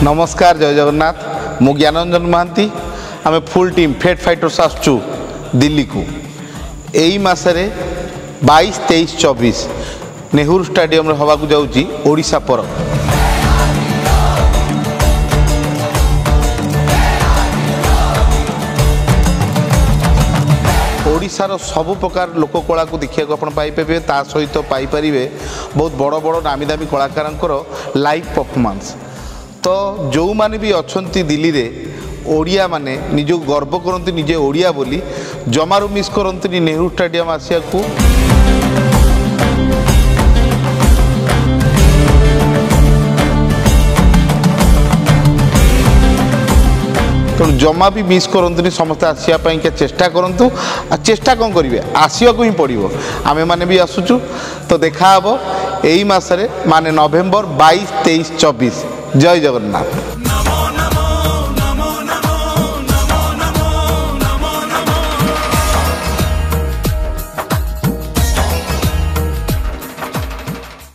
नमस्कार जय जगन्नाथ मु ज्ञानरंजन महांती आम फुल टीम फेट फाइटर्स आसचु दिल्ली को यही मसरे 22, 23, 24 नेहरू स्टेडियम हवा को जाऊँगी ओडिशा पर ओडिशार सबु प्रकार लोककला को देखा आप पाइपे ता सहित पाइपर बहुत बड़ बड़ नामी दामी कलाकार लाइव परफॉर्मेंस तो जो माने भी अच्छा दिल्ली रे ओडिया माने निज गर्व करते निजे ओडिया बोली जमारू मिस करते नेहरू स्टेडियम आसिया को तो जमा भी मिस करते समस्त आसापी क्या चेष्टा करूँ चेष्टा कौन करेंगे आसवाक ही पड़ो आम मैंने भी आसुचु तो देखा यही मसरे माने नवेम्बर 22, 23, 24 जय जगन्नाथ।